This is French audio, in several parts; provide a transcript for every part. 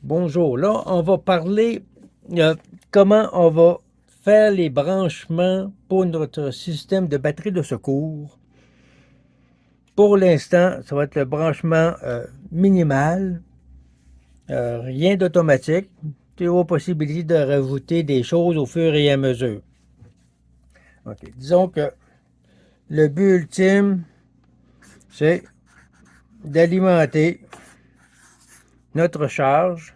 Bonjour, là, on va parler comment on va faire les branchements pour notre système de batterie de secours. Pour l'instant, ça va être le branchement minimal, rien d'automatique. Toujours possibilité de rajouter des choses au fur et à mesure. OK. Disons que le but ultime, c'est d'alimenter notre charge.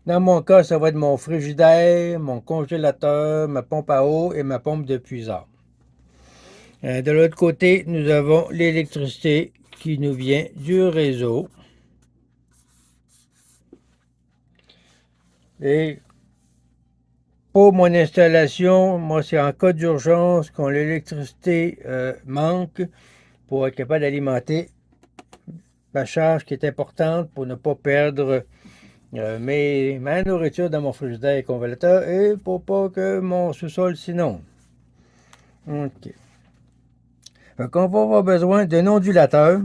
Dans mon cas, ça va être mon frigidaire, mon congélateur, ma pompe à eau et ma pompe de puisard. De l'autre côté, nous avons l'électricité qui nous vient du réseau. Et pour mon installation, moi, c'est en cas d'urgence quand l'électricité manque pour être capable d'alimenter ma charge qui est importante pour ne pas perdre ma nourriture dans mon frigidaire et congélateur et pour pas que mon sous-sol s'inonde. OK. Donc, on va avoir besoin d'un ondulateur.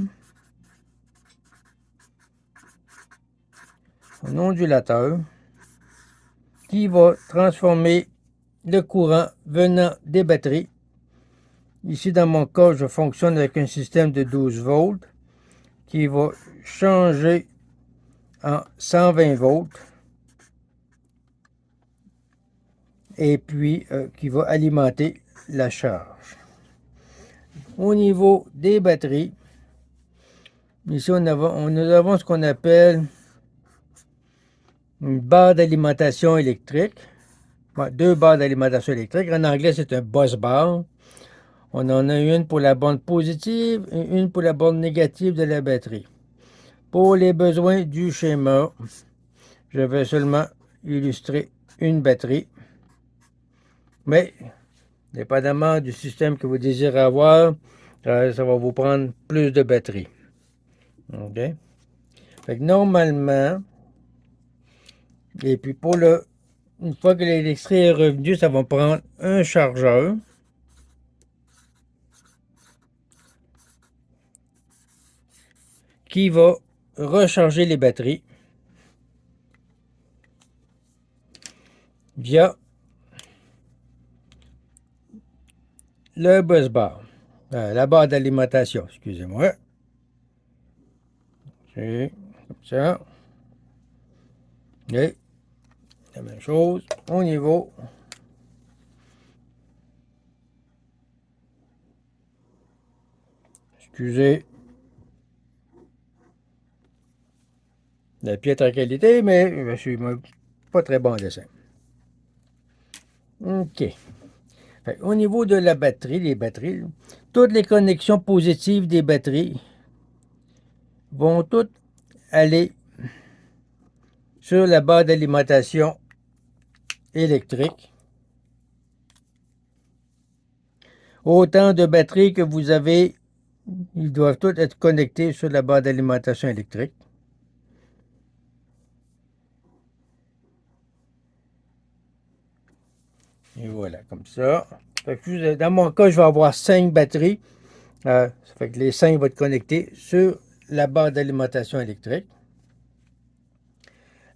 Un ondulateur qui va transformer le courant venant des batteries. Ici, dans mon cas, je fonctionne avec un système de 12 volts qui va changer en 120 volts et puis qui va alimenter la charge. Au niveau des batteries, ici, nous avons ce qu'on appelle une barre d'alimentation électrique. Ouais, deux barres d'alimentation électrique. En anglais, c'est un bus bar. On en a une pour la borne positive et une pour la borne négative de la batterie. Pour les besoins du schéma, je vais seulement illustrer une batterie. Mais, dépendamment du système que vous désirez avoir, ça va vous prendre plus de batterie. OK? Fait que normalement, et puis une fois que l'électricité est revenue, ça va prendre un chargeur. Qui va recharger les batteries via le bus bar, la barre d'alimentation, excusez-moi. C'est comme ça. Et la même chose au niveau excusez la piètre qualité, mais je suis pas très bon en dessin. OK. Fait, au niveau de la batterie, les batteries, toutes les connexions positives des batteries vont toutes aller sur la barre d'alimentation électrique. Autant de batteries que vous avez, ils doivent toutes être connectés sur la barre d'alimentation électrique. Et voilà, comme ça. Fait que dans mon cas, je vais avoir 5 batteries. Ça fait que les 5 vont être connectés sur la barre d'alimentation électrique.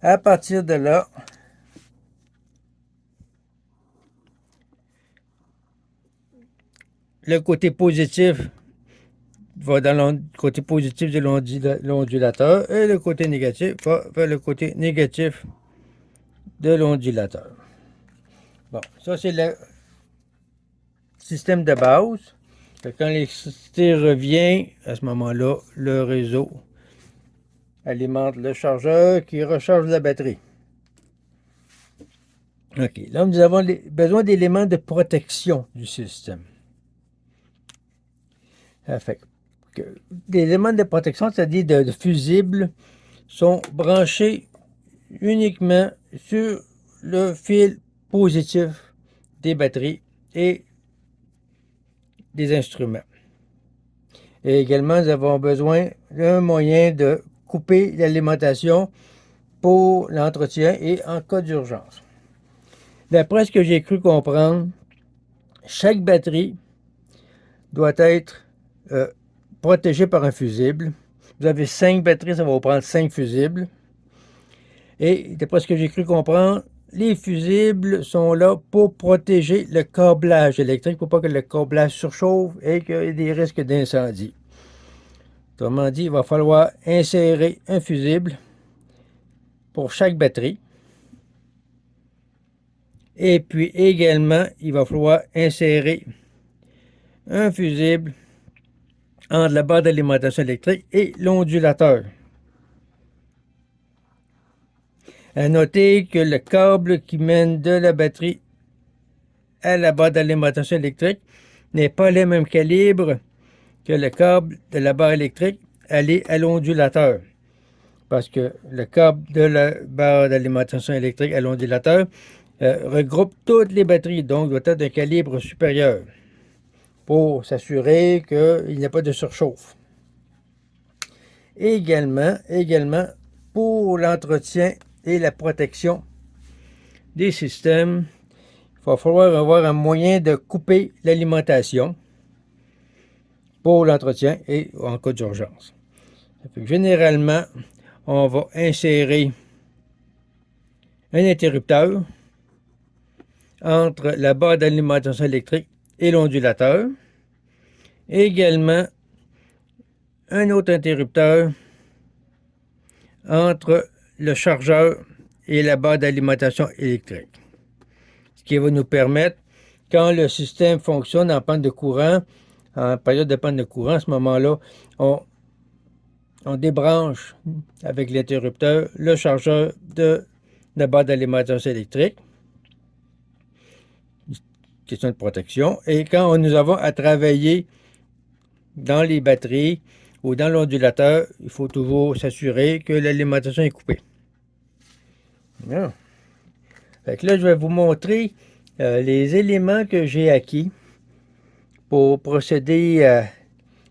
À partir de là, le côté positif va dans le côté positif de l'ondulateur et le côté négatif va vers le côté négatif de l'ondulateur. Bon, ça c'est le système de base. Quand l'électricité revient, à ce moment-là, le réseau alimente le chargeur qui recharge la batterie. OK. Là, nous avons besoin d'éléments de protection du système. Ça fait que des éléments de protection, c'est-à-dire de fusibles, sont branchés uniquement sur le fil positif des batteries et des instruments. Et également, nous avons besoin d'un moyen de couper l'alimentation pour l'entretien et en cas d'urgence. D'après ce que j'ai cru comprendre, chaque batterie doit être protégée par un fusible. Vous avez 5 batteries, ça va vous prendre 5 fusibles. Et d'après ce que j'ai cru comprendre, les fusibles sont là pour protéger le câblage électrique, pour pas que le câblage surchauffe et qu'il y ait des risques d'incendie. Autrement dit, il va falloir insérer un fusible pour chaque batterie. Et puis également, il va falloir insérer un fusible entre la barre d'alimentation électrique et l'ondulateur. À noter que le câble qui mène de la batterie à la barre d'alimentation électrique n'est pas le même calibre que le câble de la barre électrique aller à l'ondulateur. Parce que le câble de la barre d'alimentation électrique à l'ondulateur regroupe toutes les batteries, donc doit être d'un calibre supérieur pour s'assurer qu'il n'y a pas de surchauffe. Également pour l'entretien et la protection des systèmes, il va falloir avoir un moyen de couper l'alimentation pour l'entretien et en cas d'urgence. Généralement, on va insérer un interrupteur entre la barre d'alimentation électrique et l'ondulateur. Également, un autre interrupteur entre le chargeur et la barre d'alimentation électrique. Ce qui va nous permettre, quand le système fonctionne en panne de courant, en période de panne de courant, à ce moment-là, on débranche avec l'interrupteur le chargeur de la barre d'alimentation électrique. Question de protection. Et quand nous avons à travailler dans les batteries ou dans l'ondulateur, il faut toujours s'assurer que l'alimentation est coupée. Bien. Fait que là, je vais vous montrer les éléments que j'ai acquis pour procéder à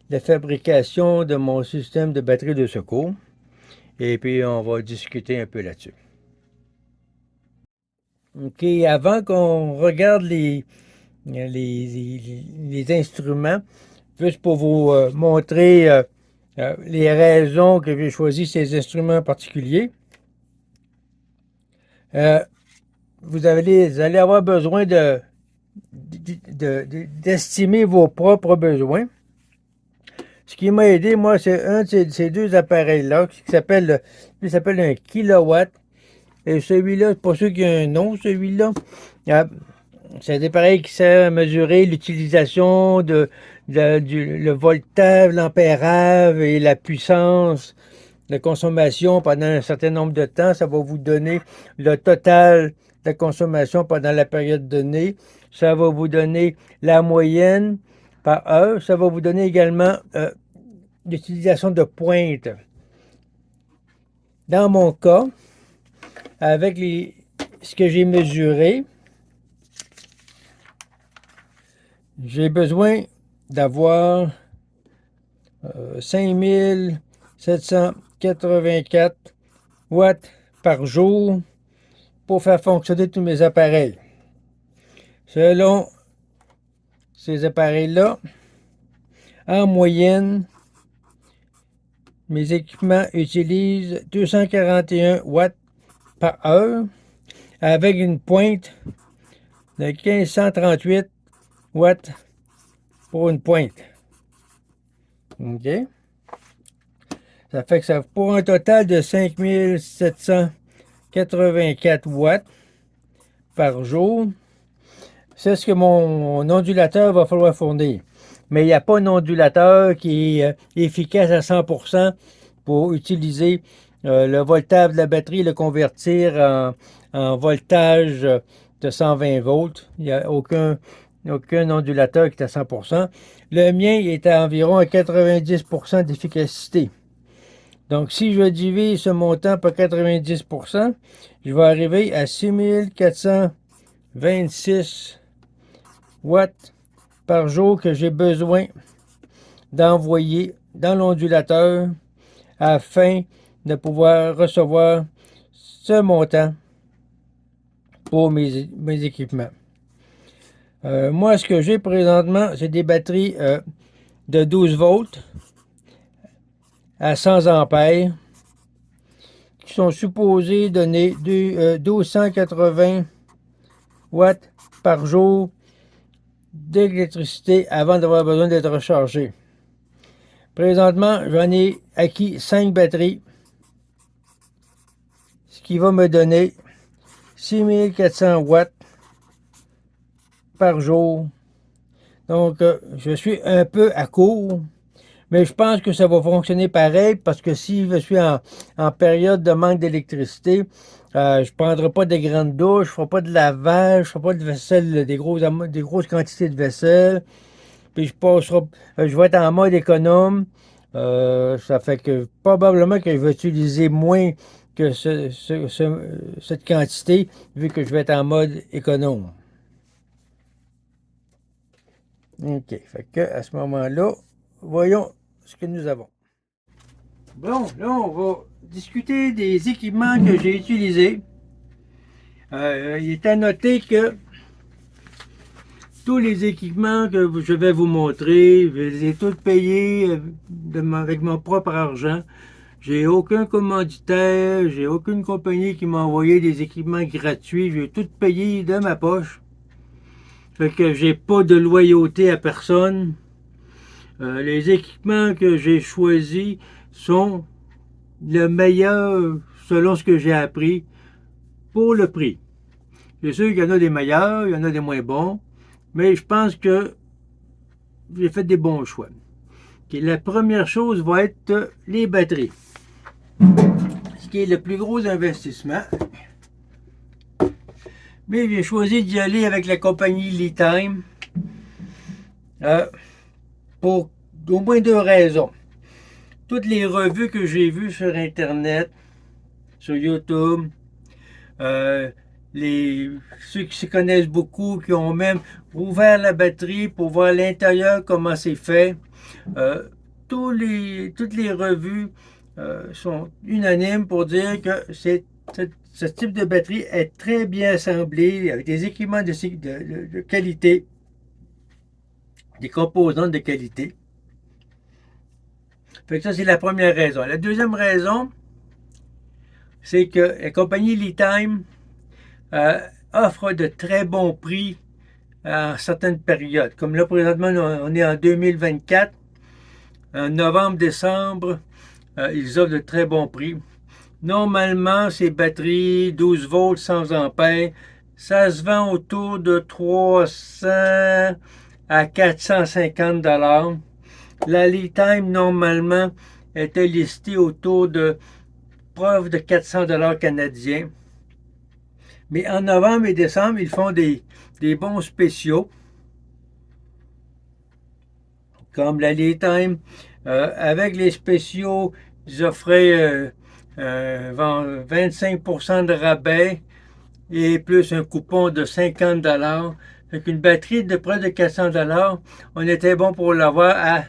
la fabrication de mon système de batterie de secours. Et puis, on va discuter un peu là-dessus. OK, avant qu'on regarde les instruments, juste pour vous montrer les raisons que j'ai choisi ces instruments particuliers, vous allez avoir besoin d'estimer vos propres besoins. Ce qui m'a aidé, moi, c'est un de ces deux appareils-là qui s'appelle un kilowatt. Et celui-là, pour ceux qui ont un nom, celui-là, c'est un appareil qui sert à mesurer l'utilisation le voltage, l'ampérage et la puissance de consommation pendant un certain nombre de temps. Ça va vous donner le total de consommation pendant la période donnée. Ça va vous donner la moyenne par heure. Ça va vous donner également l'utilisation de pointe. Dans mon cas, avec ce que j'ai mesuré, j'ai besoin d'avoir 5784 watts par jour pour faire fonctionner tous mes appareils. Selon ces appareils-là, en moyenne, mes équipements utilisent 241 watts par heure avec une pointe de 1538 watts pour une pointe. OK? Ça fait que ça pour un total de 5784 watts par jour. C'est ce que mon ondulateur va falloir fournir. Mais il n'y a pas un ondulateur qui est efficace à 100% pour utiliser le voltage de la batterie, le convertir en voltage de 120 volts. Il n'y a aucun ondulateur qui est à 100%. Le mien est à environ à 90% d'efficacité. Donc, si je divise ce montant par 90%, je vais arriver à 6426 watts par jour que j'ai besoin d'envoyer dans l'ondulateur afin de pouvoir recevoir ce montant pour mes équipements. Moi, ce que j'ai présentement, c'est des batteries de 12 volts à 100 ampères qui qui sont supposés donner 1280 watts par jour d'électricité avant d'avoir besoin d'être rechargé. Présentement, j'en ai acquis 5 batteries, ce qui va me donner 6400 watts par jour. Donc, je suis un peu à court, mais je pense que ça va fonctionner pareil parce que si je suis en période de manque d'électricité, je ne prendrai pas de grandes douches, je ne ferai pas de lavage, je ne ferai pas de vaisselle, des grosses quantités de vaisselle. Puis je vais être en mode économe. Ça fait que probablement que je vais utiliser moins que cette quantité, vu que je vais être en mode économe. OK. Fait que à ce moment-là, voyons ce que nous avons. Bon, là, on va discuter des équipements que j'ai utilisés. Il est à noter que tous les équipements que je vais vous montrer, je les ai tous payés avec mon propre argent. J'ai aucun commanditaire, j'ai aucune compagnie qui m'a envoyé des équipements gratuits. J'ai tout payé de ma poche. Fait que j'ai pas de loyauté à personne. Les équipements que j'ai choisis sont le meilleur selon ce que j'ai appris pour le prix. C'est sûr qu'il y en a des meilleurs, il y en a des moins bons, mais je pense que j'ai fait des bons choix. Okay, la première chose va être les batteries. Ce qui est le plus gros investissement. Mais j'ai choisi d'y aller avec la compagnie Litime pour au moins 2 raisons. Toutes les revues que j'ai vues sur Internet, sur YouTube, ceux qui se connaissent beaucoup, qui ont même ouvert la batterie pour voir à l'intérieur comment c'est fait. Toutes les revues sont unanimes pour dire que ce type de batterie est très bien assemblé avec des équipements de qualité, des composants de qualité. Fait que ça, c'est la première raison. La deuxième raison, c'est que la compagnie Litime offre de très bons prix à certaines périodes. Comme là, présentement, on est en 2024. En novembre, décembre, ils offrent de très bons prix. Normalement, ces batteries 12 volts 100 ampères, ça se vend autour de 300 à 450 $. La Litime, normalement, était listée autour de preuve de 400 $ canadiens. Mais en novembre et décembre, ils font des bons spéciaux. Comme la Litime, avec les spéciaux, ils offraient 25% de rabais et plus un coupon de 50 $. Avec une batterie de près de 400 $, on était bon pour l'avoir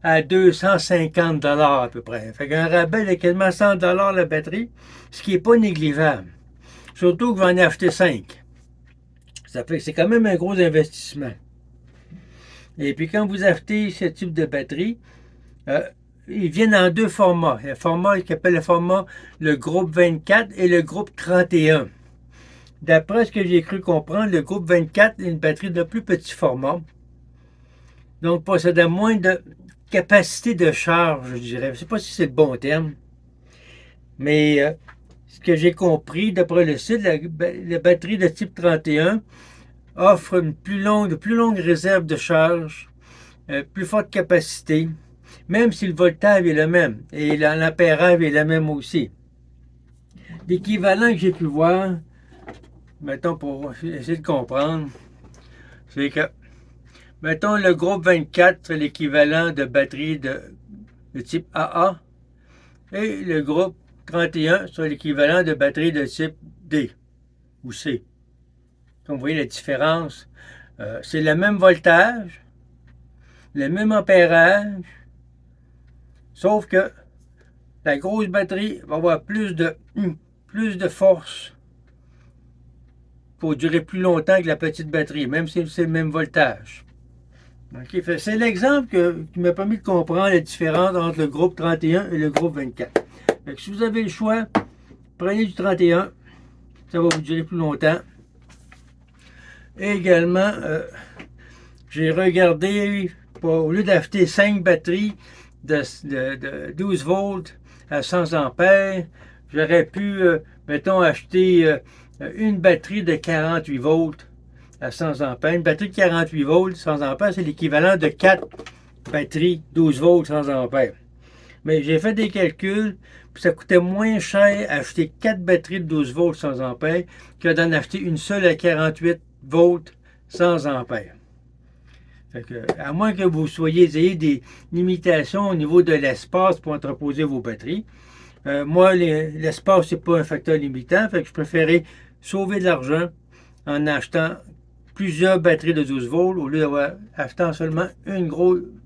à 250 $ à peu près. Fait qu'un rabais de quasiment 100 $ la batterie, ce qui n'est pas négligeable. Surtout que vous en acheter 5. Ça fait que c'est quand même un gros investissement. Et puis quand vous achetez ce type de batterie, ils viennent en 2 formats. Un format qui s'appelle le groupe 24 et le groupe 31. D'après ce que j'ai cru comprendre, le groupe 24 est une batterie de plus petit format. Donc possédant moins de capacité de charge, je dirais. Je ne sais pas si c'est le bon terme. Mais ce que j'ai compris, d'après le site, la batterie de type 31 offre une plus longue réserve de charge, plus forte capacité, même si le voltage est le même et l'ampérage est le même aussi. L'équivalent que j'ai pu voir, mettons pour essayer de comprendre, c'est que, mettons le groupe 24, c'est l'équivalent de batterie de type AA et le groupe 31, c'est l'équivalent de batterie de type D ou C. Comme vous voyez la différence, c'est le même voltage, le même ampérage, sauf que la grosse batterie va avoir plus de force pour durer plus longtemps que la petite batterie, même si c'est le même voltage. Okay, c'est l'exemple qui m'a permis de comprendre la différence entre le groupe 31 et le groupe 24. Fait que si vous avez le choix prenez du 31, ça va vous durer plus longtemps. Et également, j'ai regardé, au lieu d'acheter 5 batteries de 12 volts à 100 ampères, j'aurais pu, mettons, acheter une batterie de 48 volts à 100 ampères. Une batterie de 48 volts, 100 ampères, c'est l'équivalent de 4 batteries 12 volts, 100 ampères. Mais j'ai fait des calculs, puis ça coûtait moins cher acheter 4 batteries de 12 volts 100 ampères que d'en acheter une seule à 48 volts 100 ampères. Fait que, à moins que vous ayez des limitations au niveau de l'espace pour entreposer vos batteries. Moi, l'espace, c'est pas un facteur limitant, fait que je préférais sauver de l'argent en achetant plusieurs batteries de 12 volts au lieu d'avoir achetant seulement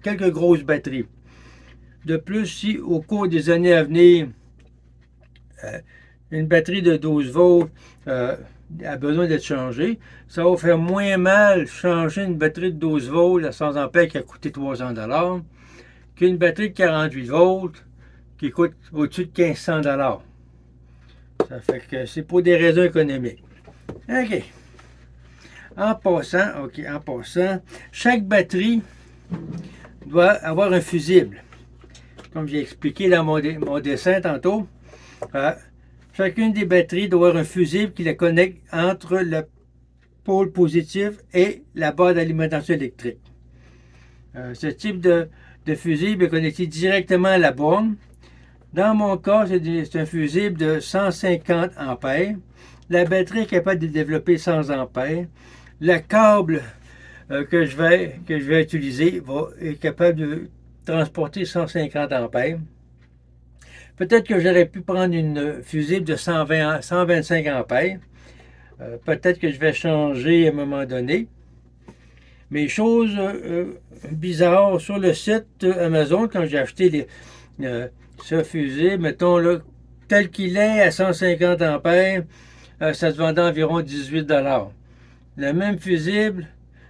quelques grosses batteries. De plus, si au cours des années à venir, une batterie de 12 volts a besoin d'être changée, ça va faire moins mal changer une batterie de 12 volts à 100 ampères qui a coûté 300 $ qu'une batterie de 48 volts qui coûte au-dessus de 1500 $. Ça fait que c'est pour des raisons économiques. OK. En passant, chaque batterie doit avoir un fusible. Comme j'ai expliqué dans mon dessin tantôt, chacune des batteries doit avoir un fusible qui la connecte entre le pôle positif et la barre d'alimentation électrique. Ce type de fusible est connecté directement à la borne. Dans mon cas, c'est un fusible de 150 ampères. La batterie est capable de développer 100 ampères. Le câble que je vais utiliser est capable de transporter 150 ampères. Peut-être que j'aurais pu prendre une fusible de 125 ampères. Peut-être que je vais changer à un moment donné. Mais chose bizarre, sur le site Amazon, quand j'ai acheté ce fusible, mettons là, tel qu'il est à 150 ampères, ça se vendait environ 18 $. Le même fusible,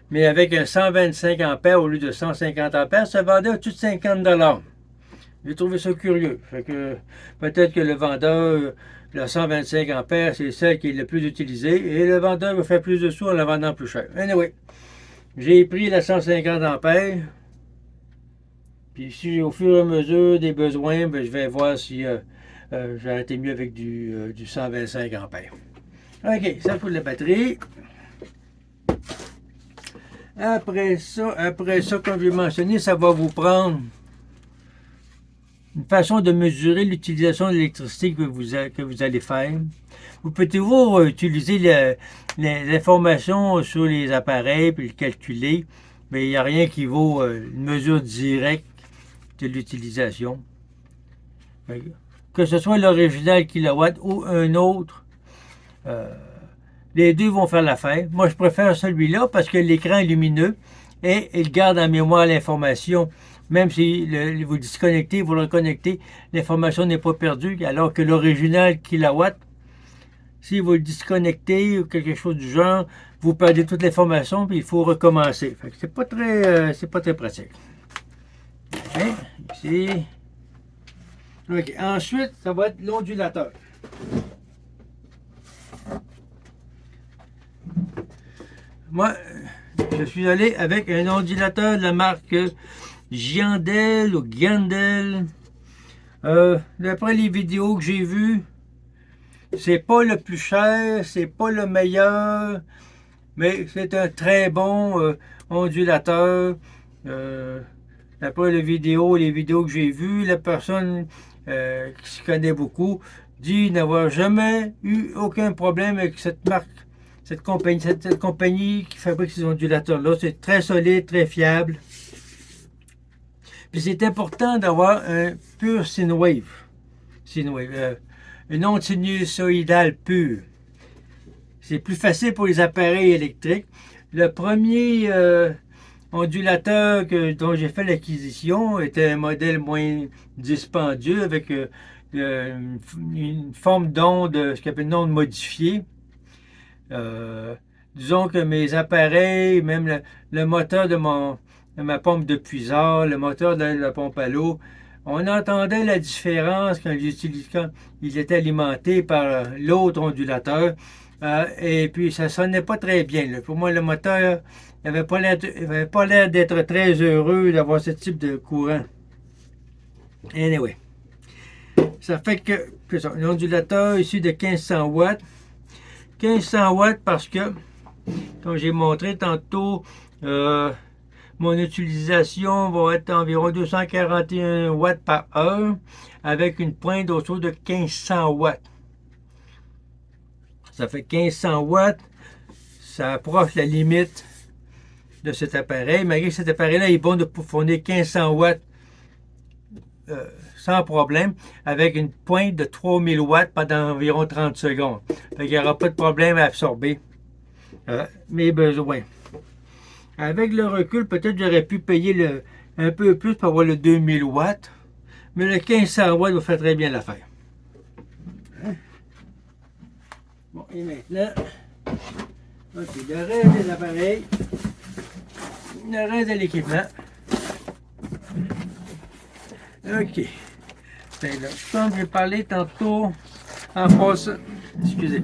mais avec un 125 ampères au lieu de 150 ampères, ça vendait au-dessus de 50 $. J'ai trouvé ça curieux. Fait que peut-être que le vendeur, le 125 ampères, c'est celle qui est le plus utilisée, et le vendeur va faire plus de sous en la vendant plus cher. Anyway, j'ai pris la 150 ampères. Puis si au fur et à mesure des besoins, ben, je vais voir si j'aurais été mieux avec du 125 ampères. OK, ça pour la batterie. Après ça, comme je l'ai mentionné, ça va vous prendre une façon de mesurer l'utilisation de l'électricité que vous allez faire. Vous pouvez toujours utiliser les informations sur les appareils puis le calculer, mais il n'y a rien qui vaut une mesure directe de l'utilisation. Que ce soit l'original kilowatt ou un autre, les deux vont faire l'affaire. Moi, je préfère celui-là parce que l'écran est lumineux et il garde en mémoire l'information. Même si vous disconnectez, vous le reconnectez, l'information n'est pas perdue, alors que l'original kilowatt, si vous le disconnectez ou quelque chose du genre, vous perdez toute l'information puis il faut recommencer. C'est pas très pratique. OK, ici. OK, ensuite, ça va être l'ondulateur. Moi, je suis allé avec un ondulateur de la marque Giandel ou Giandel. D'après les vidéos que j'ai vues, c'est pas le plus cher, c'est pas le meilleur, mais c'est un très bon ondulateur. D'après les vidéos que j'ai vues, la personne qui se connaît beaucoup dit n'avoir jamais eu aucun problème avec cette marque, cette compagnie qui fabrique ces ondulateurs-là. C'est très solide, très fiable. Puis c'est important d'avoir un pur sine wave. Une onde sinusoïdale pure. C'est plus facile pour les appareils électriques. Le premier ondulateur dont j'ai fait l'acquisition était un modèle moins dispendieux avec une forme d'onde, ce qu'on appelle une onde modifiée. Disons que mes appareils, même le moteur de ma pompe de puisard, le moteur de la pompe à l'eau, On entendait la différence quand il était alimenté par l'autre ondulateur. Et puis, ça sonnait pas très bien. Là. Pour moi, le moteur n'avait pas l'air d'être très heureux d'avoir ce type de courant. Anyway. Ça fait que ça, un ondulateur issu de 1500 watts. 1500 watts parce que, comme j'ai montré tantôt, mon utilisation va être environ 241 watts par heure avec une pointe autour de 1500 watts. Ça fait 1500 watts, ça approche la limite de cet appareil. Malgré que cet appareil-là est bon de fournir 1500 watts sans problème, avec une pointe de 3000 watts pendant environ 30 secondes. Il n'y aura pas de problème à absorber mes besoins. Avec le recul, peut-être j'aurais pu payer un peu plus pour avoir le 2000 watts, mais le 1500 watts va faire très bien l'affaire. Bon, et maintenant, ok, le reste des appareils, le reste de l'équipement. Ok. Ben là, comme j'ai parlé tantôt, en passant, excusez.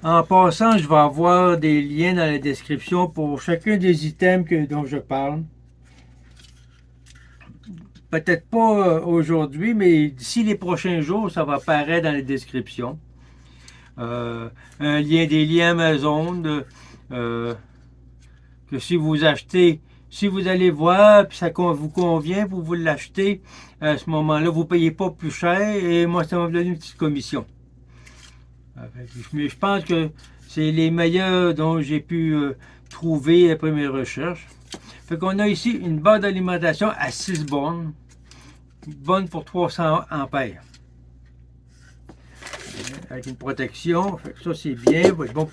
En passant, je vais avoir des liens dans la description pour chacun des items dont je parle. Peut-être pas aujourd'hui, mais d'ici les prochains jours, ça va apparaître dans la description. Des liens Amazon que si vous achetez, si vous allez voir, puis ça vous convient, vous l'achetez, à ce moment-là, vous ne payez pas plus cher et moi, ça va me donner une petite commission. Mais je pense que c'est les meilleurs dont j'ai pu trouver après mes recherches. Fait qu'on a ici une barre d'alimentation à 6 bornes, bonne pour 300 ampères. Avec une protection, fait que ça c'est bien, va être bon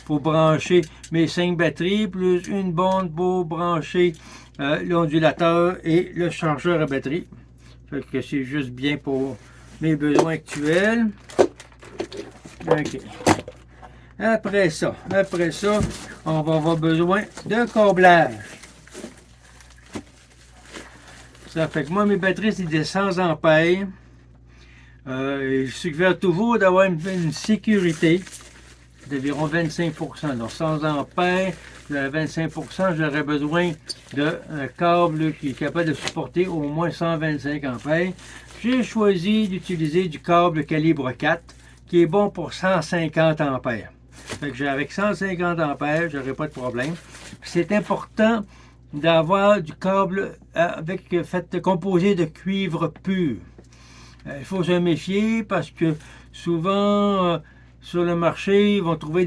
pour brancher mes 5 batteries, plus une borne pour brancher l'ondulateur et le chargeur à batterie. Fait que c'est juste bien pour mes besoins actuels. Ok. Après ça, on va avoir besoin de câblage. Ça fait que moi, mes batteries, c'est des 100 ampères. Je suggère toujours d'avoir une sécurité d'environ 25%. Donc 100 ampères, 25%, j'aurais besoin d'un câble qui est capable de supporter au moins 125 ampères. J'ai choisi d'utiliser du câble calibre 4 qui est bon pour 150 ampères. Fait que avec 150 ampères, j'aurai pas de problème. C'est important d'avoir du câble composé de cuivre pur. Il faut se méfier parce que souvent sur le marché, ils vont trouver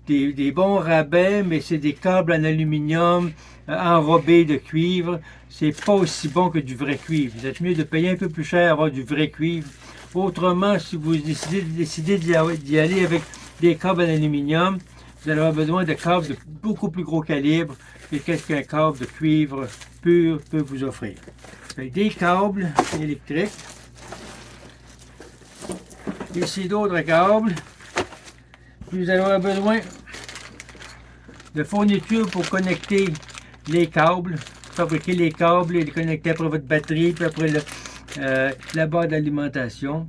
des bons rabais, mais c'est des câbles en aluminium enrobés de cuivre. C'est pas aussi bon que du vrai cuivre. Vous êtes mieux de payer un peu plus cher avoir du vrai cuivre. Autrement, si vous décidez d'y aller avec des câbles en aluminium, vous allez avoir besoin de câbles de beaucoup plus gros calibre que qu'est-ce qu'un câble de cuivre pur peut vous offrir. Avec des câbles électriques. Ici d'autres câbles. Puis vous allez avoir besoin de fournitures pour connecter les câbles, fabriquer les câbles et les connecter après votre batterie, puis après la barre d'alimentation.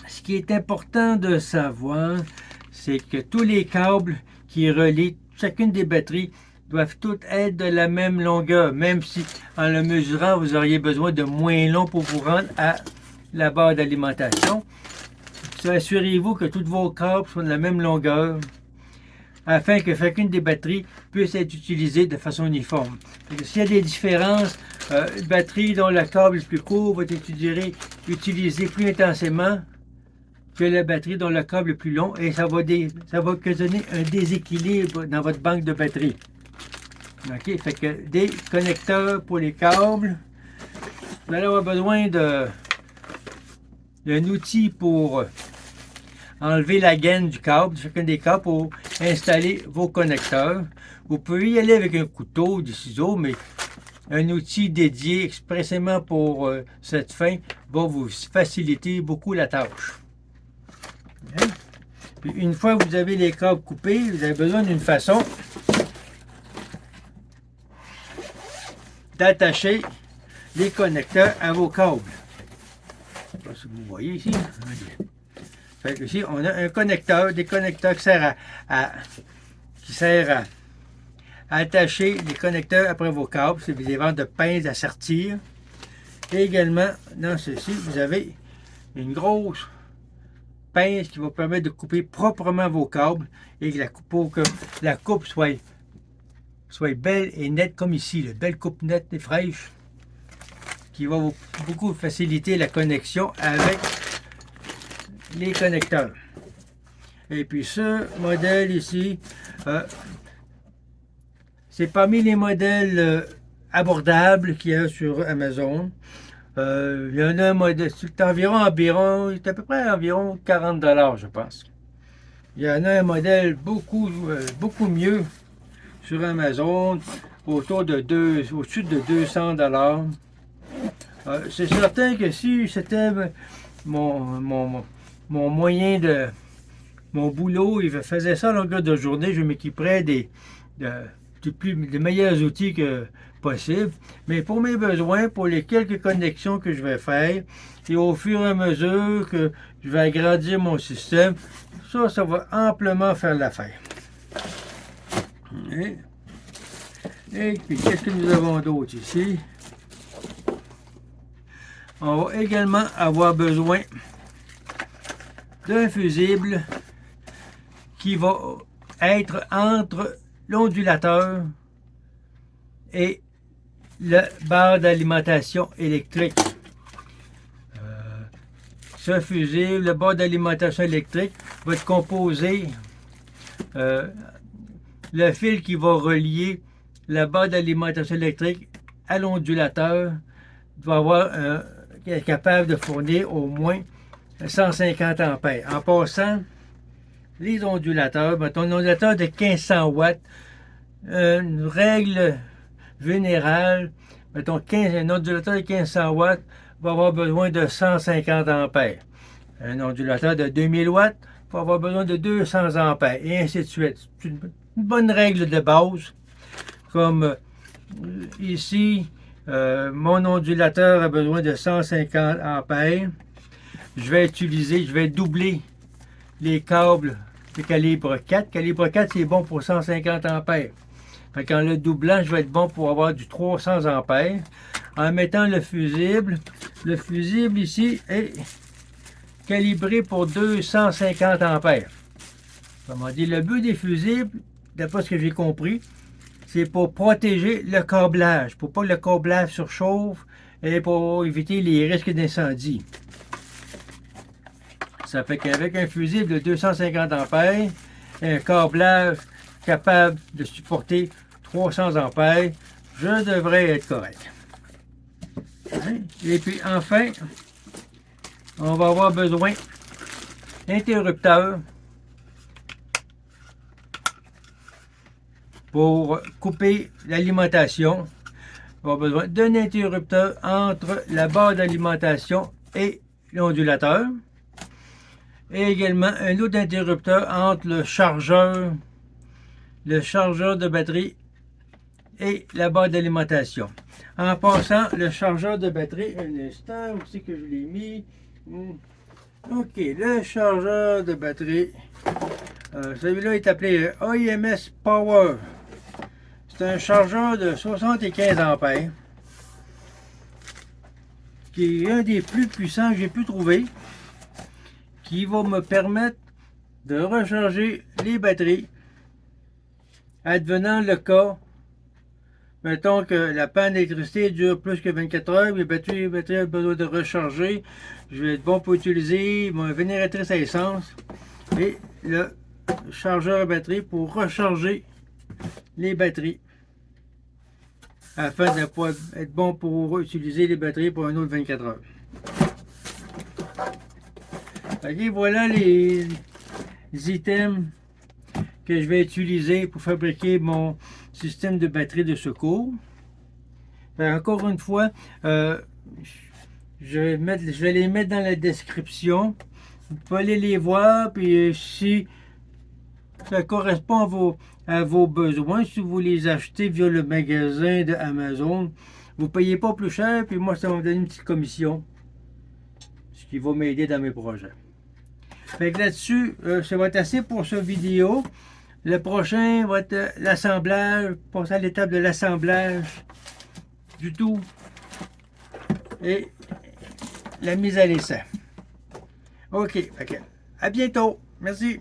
Ce qui est important de savoir, c'est que tous les câbles qui relient chacune des batteries doivent toutes être de la même longueur, même si en le mesurant, vous auriez besoin de moins long pour vous rendre à la barre d'alimentation. Assurez-vous que tous vos câbles sont de la même longueur afin que chacune des batteries puisse être utilisée de façon uniforme. S'il y a des différences, une batterie dont le câble est plus court va être utilisée plus intensément que la batterie dont le câble est plus long et ça va occasionner un déséquilibre dans votre banque de batterie. OK, fait que des connecteurs pour les câbles. Vous allez avoir besoin d'un outil pour enlever la gaine du câble, chacun des câbles pour installer vos connecteurs. Vous pouvez y aller avec un couteau, des ciseaux, mais un outil dédié expressément pour cette fin va vous faciliter beaucoup la tâche. Puis une fois que vous avez les câbles coupés, vous avez besoin d'une façon d'attacher les connecteurs à vos câbles. Je ne sais pas si vous voyez ici. Fait que ici, on a un connecteur, des connecteurs qui servent à attacher les connecteurs après vos câbles. C'est des ventes de pinces à sortir. Et également, dans ceci, vous avez une grosse pince qui va permettre de couper proprement vos câbles et pour que la coupe soit belle et nette comme ici. Une belle coupe nette et fraîche qui va beaucoup faciliter la connexion avec les connecteurs. Et puis ce modèle ici, c'est parmi les modèles abordables qu'il y a sur Amazon. Il y en a un modèle, c'est environ, c'est à peu près environ 40 $, je pense. Il y en a un modèle beaucoup mieux sur Amazon, au-dessus de 200 $. C'est certain que si c'était mon moyen de mon boulot, il faisait ça à longueur de journée, je m'équiperais des meilleurs outils que possible. Mais pour mes besoins, pour les quelques connexions que je vais faire, et au fur et à mesure que je vais agrandir mon système, ça va amplement faire l'affaire. Et puis, qu'est-ce que nous avons d'autre ici? On va également avoir besoin d'un fusible qui va être entre l'ondulateur et le barre d'alimentation électrique. Ce fusible, le barre d'alimentation électrique, va être composé, le fil qui va relier la barre d'alimentation électrique à l'ondulateur doit être capable de fournir au moins 150 ampères. En passant, les ondulateurs, mettons un ondulateur de 1500 watts, une règle générale, mettons un ondulateur de 1500 watts va avoir besoin de 150 ampères. Un ondulateur de 2000 watts va avoir besoin de 200 ampères, et ainsi de suite. C'est une bonne règle de base. Comme ici, mon ondulateur a besoin de 150 ampères. Je vais doubler les câbles de calibre 4. Calibre 4, c'est bon pour 150 ampères. Fait qu'en le doublant, je vais être bon pour avoir du 300 ampères. En mettant le fusible ici est calibré pour 250 ampères. Comment dire, le but des fusibles, d'après ce que j'ai compris, c'est pour protéger le câblage, pour pas que le câblage surchauffe et pour éviter les risques d'incendie. Ça fait qu'avec un fusible de 250 ampères, un câblage capable de supporter 300 ampères, je devrais être correct. Et puis enfin, on va avoir besoin d'interrupteurs pour couper l'alimentation. On va avoir besoin d'un interrupteur entre la barre d'alimentation et l'ondulateur. Et également un autre interrupteur entre le chargeur de batterie et la barre d'alimentation. En passant, le chargeur de batterie, un instant, où c'est que je l'ai mis? Ok, le chargeur de batterie, celui-là est appelé IMS Power. C'est un chargeur de 75 ampères, qui est un des plus puissants que j'ai pu trouver, qui va me permettre de recharger les batteries advenant le cas, mettons que la panne d'électricité dure plus que 24 heures, mes batteries ont besoin de recharger, je vais être bon pour utiliser mon génératrice à essence et le chargeur à batterie pour recharger les batteries afin de pouvoir être bon pour utiliser les batteries pour un autre 24 heures. Ok, voilà les items que je vais utiliser pour fabriquer mon système de batterie de secours. Encore une fois, je vais les mettre dans la description. Vous pouvez aller les voir, puis si ça correspond à vos besoins, si vous les achetez via le magasin d'Amazon, Vous ne payez pas plus cher, puis moi, ça va me donner une petite commission, ce qui va m'aider dans mes projets. Fait que là-dessus, ça va être assez pour cette vidéo. Le prochain va être l'assemblage, passer à l'étape de l'assemblage du tout et la mise à l'essai. OK, à bientôt. Merci.